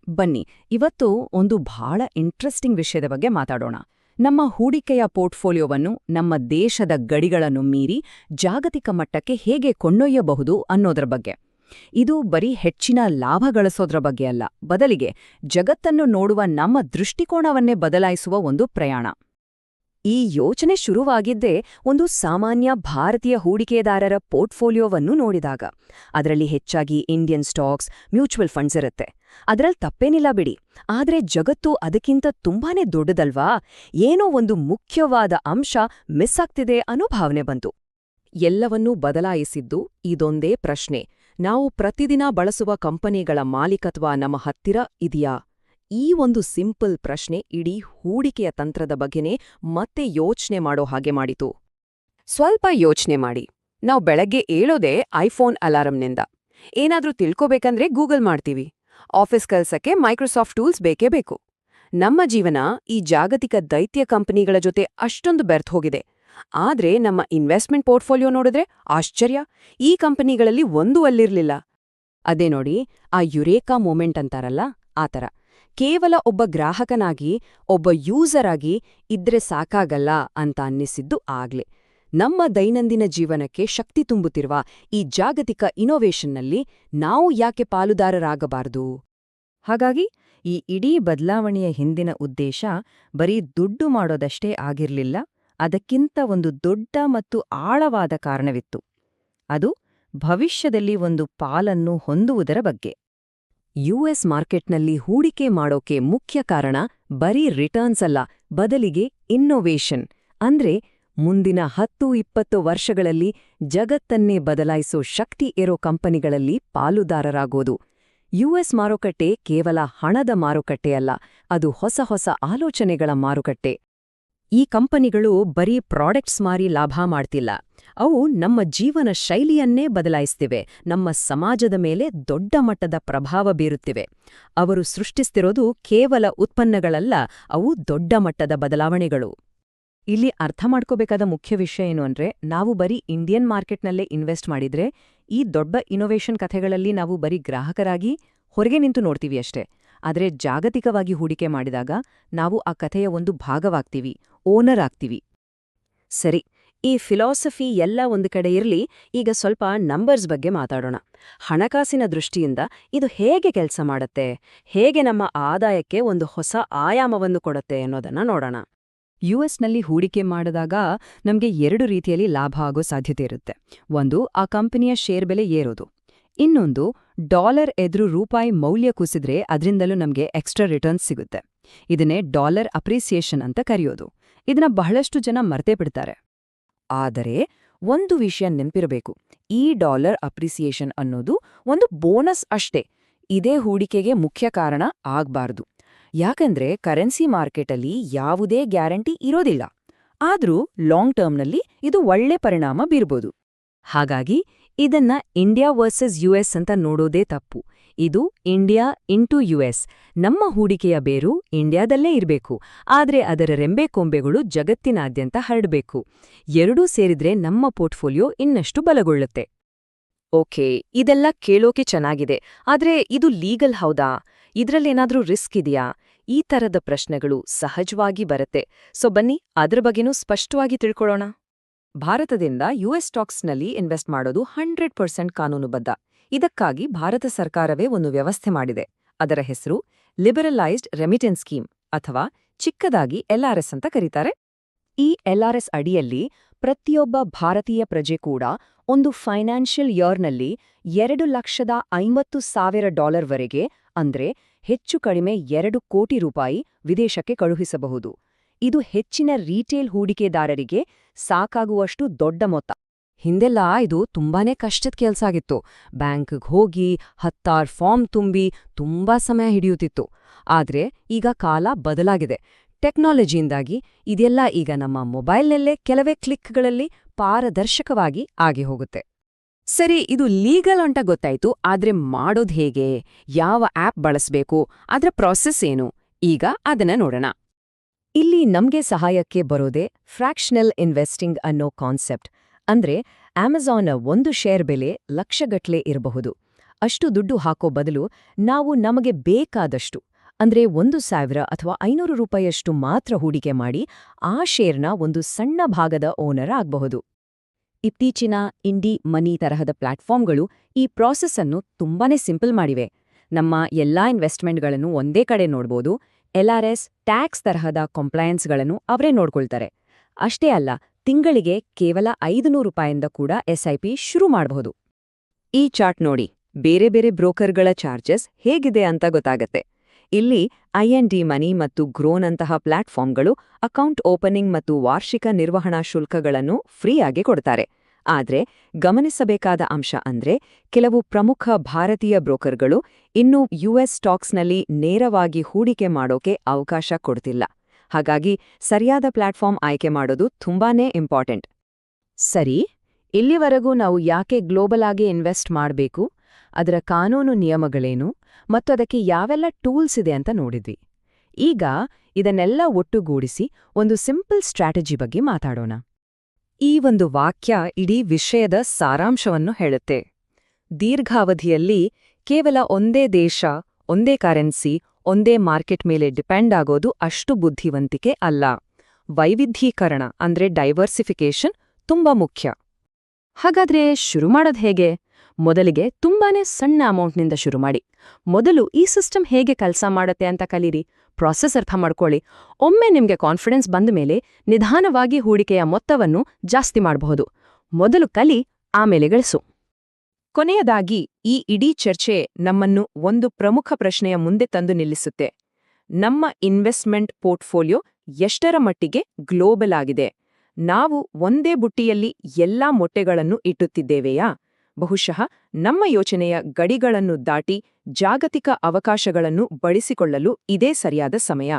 ಬನ್ನಿ ಇವತ್ತು ಒಂದು ಬಹಳ ಇಂಟ್ರೆಸ್ಟಿಂಗ್ ವಿಷಯದ ಬಗ್ಗೆ ಮಾತಾಡೋಣ. ನಮ್ಮ ಹೂಡಿಕೆಯ ಪೋರ್ಟ್ಫೋಲಿಯೋವನ್ನು ನಮ್ಮ ದೇಶದ ಗಡಿಗಳನ್ನು ಮೀರಿ ಜಾಗತಿಕ ಮಟ್ಟಕ್ಕೆ ಹೇಗೆ ಕೊಂಡೊಯ್ಯಬಹುದು ಅನ್ನೋದರ ಬಗ್ಗೆ. ಇದು ಬರೀ ಹೆಚ್ಚಿನ ಲಾಭ ಗಳಿಸೋದ್ರ ಬಗ್ಗೆ ಅಲ್ಲ, ಬದಲಿಗೆ ಜಗತ್ತನ್ನು ನೋಡುವ ನಮ್ಮ ದೃಷ್ಟಿಕೋನವನ್ನೇ ಬದಲಾಯಿಸುವ ಒಂದು ಪ್ರಯಾಣ. ಈ ಯೋಚನೆ ಶುರುವಾಗಿದ್ದೇ ಒಂದು ಸಾಮಾನ್ಯ ಭಾರತೀಯ ಹೂಡಿಕೆದಾರರ ಪೋರ್ಟ್ಫೋಲಿಯೋವನ್ನು ನೋಡಿದಾಗ. ಅದರಲ್ಲಿ ಹೆಚ್ಚಾಗಿ ಇಂಡಿಯನ್ ಸ್ಟಾಕ್ಸ್, ಮ್ಯೂಚುವಲ್ ಫಂಡ್ಸ್ ಇರುತ್ತೆ. ಅದರಲ್ಲಿ ತಪ್ಪೇನಿಲ್ಲ ಬಿಡಿ, ಆದ್ರೆ ಜಗತ್ತು ಅದಕ್ಕಿಂತ ತುಂಬಾನೇ ದೊಡ್ಡದಲ್ವಾ? ಏನೋ ಒಂದು ಮುಖ್ಯವಾದ ಅಂಶ ಮಿಸ್ ಆಗ್ತಿದೆ ಅನ್ನೋ ಭಾವನೆ ಬಂತು. ಎಲ್ಲವನ್ನೂ ಬದಲಾಯಿಸಿದ್ದು ಇದೊಂದೇ ಪ್ರಶ್ನೆ: ನಾವು ಪ್ರತಿದಿನ ಬಳಸುವ ಕಂಪನಿಗಳ ಮಾಲೀಕತ್ವ ನಮ್ಮ ಹತ್ತಿರ ಇದೆಯಾ? ಈ ಒಂದು ಸಿಂಪಲ್ ಪ್ರಶ್ನೆ ಇಡೀ ಹೂಡಿಕೆಯ ತಂತ್ರದ ಬಗ್ಗೆನೇ ಮತ್ತೆ ಯೋಚ್ನೆ ಮಾಡೋ ಹಾಗೆ ಮಾಡಿತು. ಸ್ವಲ್ಪ ಯೋಚ್ನೆ ಮಾಡಿ. ನಾವು ಬೆಳಗ್ಗೆ ಏಳೋದೇ ಐಫೋನ್ ಅಲಾರಂನಿಂದ. ಏನಾದ್ರೂ ತಿಳ್ಕೋಬೇಕಂದ್ರೆ ಗೂಗಲ್ ಮಾಡ್ತೀವಿ. ಆಫೀಸ್ ಕೆಲಸಕ್ಕೆ ಮೈಕ್ರೋಸಾಫ್ಟ್ ಟೂಲ್ಸ್ ಬೇಕೇ ಬೇಕು. ನಮ್ಮ ಜೀವನ ಈ ಜಾಗತಿಕ ದೈತ್ಯ ಕಂಪನಿಗಳ ಜೊತೆ ಅಷ್ಟೊಂದು ಬೆರ್ತ್ ಹೋಗಿದೆ. ಆದ್ರೆ ನಮ್ಮ ಇನ್ವೆಸ್ಟ್ಮೆಂಟ್ ಪೋರ್ಟ್ಫೋಲಿಯೋ ನೋಡಿದ್ರೆ ಆಶ್ಚರ್ಯ, ಈ ಕಂಪನಿಗಳಲ್ಲಿ ಒಂದೂ ಅಲ್ಲಿರ್ಲಿಲ್ಲ. ಅದೇ ನೋಡಿ, ಆ ಯುರೇಕಾ ಮೂಮೆಂಟ್ ಅಂತಾರಲ್ಲ, ಆ ಥರ. ಕೇವಲ ಒಬ್ಬ ಗ್ರಾಹಕನಾಗಿ, ಒಬ್ಬ ಯೂಸರ್ ಆಗಿ ಇದ್ರೆ ಸಾಕಾಗಲ್ಲ ಅಂತ ಅನ್ನಿಸಿದ್ದು ಆಗ್ಲೇ. ನಮ್ಮ ದೈನಂದಿನ ಜೀವನಕ್ಕೆ ಶಕ್ತಿ ತುಂಬುತ್ತಿರುವ ಈ ಜಾಗತಿಕ ಇನೋವೇಷನ್ನಲ್ಲಿ ನಾವು ಯಾಕೆ ಪಾಲುದಾರರಾಗಬಾರದು? ಹಾಗಾಗಿ ಈ ಇಡೀ ಬದಲಾವಣೆಯ ಹಿಂದಿನ ಉದ್ದೇಶ ಬರೀ ದುಡ್ಡು ಮಾಡೋದಷ್ಟೇ ಆಗಿರ್ಲಿಲ್ಲ, ಅದಕ್ಕಿಂತ ಒಂದು ದೊಡ್ಡ ಮತ್ತು ಆಳವಾದ ಕಾರಣವಿತ್ತು. ಅದು ಭವಿಷ್ಯದಲ್ಲಿ ಒಂದು ಪಾಲನ್ನು ಹೊಂದುವುದರ ಬಗ್ಗೆ. ಯುಎಸ್ ಮಾರ್ಕೆಟ್ನಲ್ಲಿ ಹೂಡಿಕೆ ಮಾಡೋಕೆ ಮುಖ್ಯ ಕಾರಣ ಬರೀ ರಿಟರ್ನ್ಸ್ ಅಲ್ಲ, ಬದಲಿಗೆ ಇನ್ನೋವೇಷನ್. ಅಂದ್ರೆ ಮುಂದಿನ 10-20 ವರ್ಷಗಳಲ್ಲಿ ಜಗತ್ತನ್ನೇ ಬದಲಾಯಿಸೋ ಶಕ್ತಿ ಇರೋ ಕಂಪನಿಗಳಲ್ಲಿ ಪಾಲುದಾರರಾಗೋದು. ಯುಎಸ್ ಮಾರುಕಟ್ಟೆ ಕೇವಲ ಹಣದ ಮಾರುಕಟ್ಟೆ ಅಲ್ಲ, ಅದು ಹೊಸ ಹೊಸ ಆಲೋಚನೆಗಳ ಮಾರುಕಟ್ಟೆ. ಈ ಕಂಪನಿಗಳು ಬರೀ ಪ್ರಾಡಕ್ಟ್ಸ್ ಮಾರಿ ಲಾಭ ಮಾಡ್ತಿಲ್ಲ, ಅವು ನಮ್ಮ ಜೀವನ ಶೈಲಿಯನ್ನೇ ಬದಲಾಯಿಸ್ತಿವೆ, ನಮ್ಮ ಸಮಾಜದ ಮೇಲೆ ದೊಡ್ಡ ಮಟ್ಟದ ಪ್ರಭಾವ ಬೀರುತ್ತಿವೆ. ಅವರು ಸೃಷ್ಟಿಸ್ತಿರೋದು ಕೇವಲ ಉತ್ಪನ್ನಗಳಲ್ಲ, ಅವು ದೊಡ್ಡ ಮಟ್ಟದ ಬದಲಾವಣೆಗಳು. ಇಲ್ಲಿ ಅರ್ಥ ಮಾಡ್ಕೋಬೇಕಾದ ಮುಖ್ಯ ವಿಷಯ ಏನು ಅಂದ್ರೆ, ನಾವು ಬರೀ ಇಂಡಿಯನ್ ಮಾರ್ಕೆಟ್ನಲ್ಲೇ ಇನ್ವೆಸ್ಟ್ ಮಾಡಿದ್ರೆ ಈ ದೊಡ್ಡ ಇನೋವೇಷನ್ ಕಥೆಗಳಲ್ಲಿ ನಾವು ಬರೀ ಗ್ರಾಹಕರಾಗಿ ಹೊರಗೆ ನಿಂತು ನೋಡ್ತೀವಿ ಅಷ್ಟೇ. ಆದರೆ ಜಾಗತಿಕವಾಗಿ ಹೂಡಿಕೆ ಮಾಡಿದಾಗ ನಾವು ಆ ಕಥೆಯ ಒಂದು ಭಾಗವಾಗ್ತೀವಿ, ಓನರ್ ಆಗ್ತೀವಿ. ಸರಿ, ಈ ಫಿಲಾಸಫಿ ಎಲ್ಲ ಒಂದು ಕಡೆ ಇರಲಿ, ಈಗ ಸ್ವಲ್ಪ ನಂಬರ್ಸ್ ಬಗ್ಗೆ ಮಾತಾಡೋಣ. ಹಣಕಾಸಿನ ದೃಷ್ಟಿಯಿಂದ ಇದು ಹೇಗೆ ಕೆಲಸ ಮಾಡುತ್ತೆ, ಹೇಗೆ ನಮ್ಮ ಆದಾಯಕ್ಕೆ ಒಂದು ಹೊಸ ಆಯಾಮವನ್ನು ಕೊಡುತ್ತೆ ಅನ್ನೋದನ್ನ ನೋಡೋಣ. ಯುಎಸ್ನಲ್ಲಿ ಹೂಡಿಕೆ ಮಾಡಿದಾಗ ನಮಗೆ 2 ರೀತಿಯಲ್ಲಿ ಲಾಭ ಆಗೋ ಸಾಧ್ಯತೆ ಇರುತ್ತೆ. ಒಂದು, ಆ ಕಂಪನಿಯ ಶೇರ್ ಬೆಲೆ ಏರೋದು. ಇನ್ನೊಂದು, ಡಾಲರ್ ಎದುರು ರೂಪಾಯಿ ಮೌಲ್ಯ ಕುಸಿದ್ರೆ ಅದರಿಂದಲೂ ನಮಗೆ ಎಕ್ಸ್ಟ್ರಾ ರಿಟರ್ನ್ಸ್ ಸಿಗುತ್ತೆ. ಇದನ್ನೇ ಡಾಲರ್ ಅಪ್ರಿಸಿಯೇಷನ್ ಅಂತ ಕರೆಯೋದು. ಇದನ್ನ ಬಹಳಷ್ಟು ಜನ ಮರ್ತೇ ಬಿಡ್ತಾರೆ. ಆದರೆ ಒಂದು ವಿಷಯ ನೆನಪಿರಬೇಕು, ಈ ಡಾಲರ್ ಅಪ್ರಿಸಿಯೇಷನ್ ಅನ್ನೋದು ಒಂದು ಬೋನಸ್ ಅಷ್ಟೇ. ಇದೇ ಹೂಡಿಕೆಗೆ ಮುಖ್ಯ ಕಾರಣ ಆಗ್ಬಾರ್ದು. ಯಾಕಂದ್ರೆ ಕರೆನ್ಸಿ ಮಾರ್ಕೆಟಲ್ಲಿ ಯಾವುದೇ ಗ್ಯಾರಂಟಿ ಇರೋದಿಲ್ಲ. ಆದ್ರೂ ಲಾಂಗ್ ಟರ್ಮ್ನಲ್ಲಿ ಇದು ಒಳ್ಳೆ ಪರಿಣಾಮ ಬೀರ್ಬೋದು. ಹಾಗಾಗಿ ಇದನ್ನ ಇಂಡಿಯಾ ವರ್ಸಸ್ ಯುಎಸ್ ಅಂತ ನೋಡೋದೇ ತಪ್ಪು. ಇದು ಇಂಡಿಯಾ ಇಂಟು ಯುಎಸ್. ನಮ್ಮ ಹೂಡಿಕೆಯ ಬೇರು ಇಂಡಿಯಾದಲ್ಲೇ ಇರಬೇಕು, ಆದ್ರೆ ಅದರ ರೆಂಬೆಕೊಂಬೆಗಳು ಜಗತ್ತಿನಾದ್ಯಂತ ಹರಡಬೇಕು. ಎರಡೂ ಸೇರಿದ್ರೆ ನಮ್ಮ ಪೋರ್ಟ್ಫೋಲಿಯೋ ಇನ್ನಷ್ಟು ಬಲಗೊಳ್ಳುತ್ತೆ. ಓಕೆ, ಇದೆಲ್ಲ ಕೇಳೋಕೆ ಚೆನ್ನಾಗಿದೆ, ಆದ್ರೆ ಇದು ಲೀಗಲ್ ಹೌದಾ? ಇದ್ರಲ್ಲೇನಾದ್ರೂ ರಿಸ್ಕ್ ಇದೆಯಾ? ಈ ಥರದ ಪ್ರಶ್ನೆಗಳು ಸಹಜವಾಗಿ ಬರುತ್ತೆ. ಸೊ ಬನ್ನಿ ಅದ್ರ ಬಗ್ಗೆನೂ ಸ್ಪಷ್ಟವಾಗಿ ತಿಳ್ಕೊಳ್ಳೋಣ. ಭಾರತದಿಂದ ಯುಎಸ್ ಸ್ಟಾಕ್ಸ್ನಲ್ಲಿ ಇನ್ವೆಸ್ಟ್ ಮಾಡೋದು 100% ಕಾನೂನುಬದ್ಧ. ಇದಕ್ಕಾಗಿ ಭಾರತ ಸರ್ಕಾರವೇ ಒಂದು ವ್ಯವಸ್ಥೆ ಮಾಡಿದೆ. ಅದರ ಹೆಸರು ಲಿಬರಲೈಸ್ಡ್ ರೆಮಿಟೆನ್ಸ್ ಸ್ಕೀಮ್, ಅಥವಾ ಚಿಕ್ಕದಾಗಿ LRS ಅಂತ ಕರೀತಾರೆ. ಈ LRS ಅಡಿಯಲ್ಲಿ ಪ್ರತಿಯೊಬ್ಬ ಭಾರತೀಯ ಪ್ರಜೆ ಕೂಡ ಒಂದು ಫೈನಾನ್ಷಿಯಲ್ ಇಯರ್ನಲ್ಲಿ $2,50,000 ವರೆಗೆ, ಅಂದ್ರೆ ಹೆಚ್ಚು ಕಡಿಮೆ 2 ಕೋಟಿ ರೂಪಾಯಿ ವಿದೇಶಕ್ಕೆ ಕಳುಹಿಸಬಹುದು. ಇದು ಹೆಚ್ಚಿನ ರೀಟೇಲ್ ಹೂಡಿಕೆದಾರರಿಗೆ ಸಾಕಾಗುವಷ್ಟು ದೊಡ್ಡ ಮೊತ್ತ. ಹಿಂದೆಲ್ಲ ಇದು ತುಂಬಾನೇ ಕಷ್ಟದ ಕೆಲ್ಸ ಆಗಿತ್ತು. ಬ್ಯಾಂಕ್ಗೆ ಹೋಗಿ 10 ಫಾರ್ಮ್ ತುಂಬಿ ತುಂಬಾ ಸಮಯ ಹಿಡಿಯುತ್ತಿತ್ತು. ಆದ್ರೆ ಈಗ ಕಾಲ ಬದಲಾಗಿದೆ. ಟೆಕ್ನಾಲಜಿಯಿಂದಾಗಿ ಇದೆಲ್ಲ ಈಗ ನಮ್ಮ ಮೊಬೈಲ್ನಲ್ಲೇ ಕೆಲವೇ ಕ್ಲಿಕ್ಗಳಲ್ಲಿ ಪಾರದರ್ಶಕವಾಗಿ ಆಗಿ ಹೋಗುತ್ತೆ. ಸರಿ, ಇದು ಲೀಗಲ್ ಅಂತ ಗೊತ್ತಾಯ್ತು, ಆದ್ರೆ ಮಾಡೋದು ಹೇಗೆ? ಯಾವ ಆಪ್ ಬಳಸಬೇಕು? ಅದರ ಪ್ರಾಸೆಸ್ ಏನು? ಈಗ ಅದನ್ನ ನೋಡೋಣ. ಇಲ್ಲಿ ನಮ್ಗೆ ಸಹಾಯಕ್ಕೆ ಬರೋದೇ ಫ್ರಾಕ್ಷನಲ್ ಇನ್ವೆಸ್ಟಿಂಗ್ ಅನ್ನೋ ಕಾನ್ಸೆಪ್ಟ್. ಅಂದ್ರೆ ಅಮೆಜಾನ್ನ ಒಂದು ಶೇರ್ ಬೆಲೆ ಲಕ್ಷಗಟ್ಲೆ ಇರಬಹುದು. ಅಷ್ಟು ದುಡ್ಡು ಹಾಕೋ ಬದಲು ನಾವು ನಮಗೆ ಬೇಕಾದಷ್ಟು ಅಂದ್ರೆ 1,000 ಅಥವಾ 500 ರೂಪಾಯಿಯಷ್ಟು ಮಾತ್ರ ಹೂಡಿಕೆ ಮಾಡಿ ಆ ಶೇರ್ನ ಒಂದು ಸಣ್ಣ ಭಾಗದ ಓನರ್ ಆಗಬಹುದು. ಇತ್ತೀಚಿನ ಇಂಡಿ ಮನಿ ತರಹದ ಪ್ಲಾಟ್ಫಾರ್ಮ್ಗಳು ಈ ಪ್ರಾಸೆಸ್ ಅನ್ನು ತುಂಬಾನೇ ಸಿಂಪಲ್ ಮಾಡಿವೆ. ನಮ್ಮ ಎಲ್ಲಾ ಇನ್ವೆಸ್ಟ್ಮೆಂಟ್ಗಳನ್ನು ಒಂದೇ ಕಡೆ ನೋಡ್ಬೋದು. LRS, ಟ್ಯಾಕ್ಸ್ ತರಹದ ಕಂಪ್ಲಯನ್ಸ್ಗಳನ್ನು ಅವರೇ ನೋಡ್ಕೊಳ್ತಾರೆ. ಅಷ್ಟೇ ಅಲ್ಲ, ತಿಂಗಳಿಗೆ ಕೇವಲ 500 ರೂಪಾಯಿಂದ ಕೂಡ SIP ಶುರು ಮಾಡಬಹುದು. ಈ ಚಾರ್ಟ್ ನೋಡಿ, ಬೇರೆ ಬೇರೆ ಬ್ರೋಕರ್ಗಳ ಚಾರ್ಜಸ್ ಹೇಗಿದೆ ಅಂತ ಗೊತ್ತಾಗತ್ತೆ. ಇಲ್ಲಿ IND ಮನಿ ಮತ್ತು ಗ್ರೋನಂತಹ ಪ್ಲಾಟ್ಫಾರ್ಮ್ಗಳು ಅಕೌಂಟ್ ಓಪನಿಂಗ್ ಮತ್ತು ವಾರ್ಷಿಕ ನಿರ್ವಹಣಾ ಶುಲ್ಕಗಳನ್ನು ಫ್ರೀಯಾಗಿ ಕೊಡ್ತಾರೆ. ಆದ್ರೆ ಗಮನಿಸಬೇಕಾದ ಅಂಶ ಅಂದ್ರೆ ಕೆಲವು ಪ್ರಮುಖ ಭಾರತೀಯ ಬ್ರೋಕರ್ಗಳು ಇನ್ನೂ US ಸ್ಟಾಕ್ಸ್ನಲ್ಲಿ ನೇರವಾಗಿ ಹೂಡಿಕೆ ಮಾಡೋಕೆ ಅವಕಾಶ ಕೊಡ್ತಿಲ್ಲ. ಹಾಗಾಗಿ ಸರಿಯಾದ ಪ್ಲಾಟ್ಫಾರ್ಮ್ ಆಯ್ಕೆ ಮಾಡೋದು ತುಂಬಾನೇ ಇಂಪಾರ್ಟೆಂಟ್. ಸರಿ, ಇಲ್ಲಿವರೆಗೂ ನಾವು ಯಾಕೆ ಗ್ಲೋಬಲ್ ಆಗಿ ಇನ್ವೆಸ್ಟ್ ಮಾಡಬೇಕು, ಅದರ ಕಾನೂನು ನಿಯಮಗಳೇನು ಮತ್ತು ಅದಕ್ಕೆ ಯಾವೆಲ್ಲ ಟೂಲ್ಸ್ ಇದೆ ಅಂತ ನೋಡಿದ್ವಿ. ಈಗ ಇದನ್ನೆಲ್ಲ ಒಟ್ಟುಗೂಡಿಸಿ ಒಂದು ಸಿಂಪಲ್ ಸ್ಟ್ರಾಟಜಿ ಬಗ್ಗೆ ಮಾತಾಡೋಣ. ಈ ಒಂದು ವಾಕ್ಯ ಇಡೀ ವಿಷಯದ ಸಾರಾಂಶವನ್ನು ಹೇಳುತ್ತೆ. ದೀರ್ಘಾವಧಿಯಲ್ಲಿ ಕೇವಲ ಒಂದೇ ದೇಶ, ಒಂದೇ ಕರೆನ್ಸಿ, ಒಂದೇ ಮಾರ್ಕೆಟ್ ಮೇಲೆ ಡಿಪೆಂಡ್ ಆಗೋದು ಅಷ್ಟು ಬುದ್ಧಿವಂತಿಕೆ ಅಲ್ಲ. ವೈವಿಧ್ಯೀಕರಣ ಅಂದ್ರೆ ಡೈವರ್ಸಿಫಿಕೇಶನ್ ತುಂಬಾ ಮುಖ್ಯ. ಹಾಗಾದ್ರೆ ಶುರು ಮಾಡೋದು ಹೇಗೆ? ಮೊದಲಿಗೆ ತುಂಬಾನೇ ಸಣ್ಣ ಅಮೌಂಟ್ನಿಂದ ಶುರು ಮಾಡಿ. ಮೊದಲು ಈ ಸಿಸ್ಟಮ್ ಹೇಗೆ ಕೆಲಸ ಮಾಡುತ್ತೆ ಅಂತ ಕಲೀರಿ, ಪ್ರಾಸೆಸ್ ಅರ್ಥ ಮಾಡ್ಕೊಳ್ಳಿ. ಒಮ್ಮೆ ನಿಮ್ಗೆ ಕಾನ್ಫಿಡೆನ್ಸ್ ಬಂದ ಮೇಲೆ ನಿಧಾನವಾಗಿ ಹೂಡಿಕೆಯ ಮೊತ್ತವನ್ನು ಜಾಸ್ತಿ ಮಾಡಬಹುದು. ಮೊದಲು ಕಲಿ, ಆಮೇಲೆ ಗಳಿಸು. ಕೊನೆಯದಾಗಿ ಈ ಇಡೀ ಚರ್ಚೆ ನಮ್ಮನ್ನು ಒಂದು ಪ್ರಮುಖ ಪ್ರಶ್ನೆಯ ಮುಂದೆ ತಂದು ನಿಲ್ಲಿಸುತ್ತೆ. ನಮ್ಮ ಇನ್ವೆಸ್ಟ್ಮೆಂಟ್ ಪೋರ್ಟ್ಫೋಲಿಯೋ ಎಷ್ಟರ ಮಟ್ಟಿಗೆ ಗ್ಲೋಬಲ್ ಆಗಿದೆ? ನಾವು ಒಂದೇ ಬುಟ್ಟಿಯಲ್ಲಿ ಎಲ್ಲಾ ಮೊಟ್ಟೆಗಳನ್ನು ಇಟ್ಟುತ್ತಿದ್ದೇವೆಯಾ? ಬಹುಶಃ ನಮ್ಮ ಯೋಚನೆಯ ಗಡಿಗಳನ್ನು ದಾಟಿ ಜಾಗತಿಕ ಅವಕಾಶಗಳನ್ನು ಬಳಸಿಕೊಳ್ಳಲು ಇದೇ ಸರಿಯಾದ ಸಮಯ.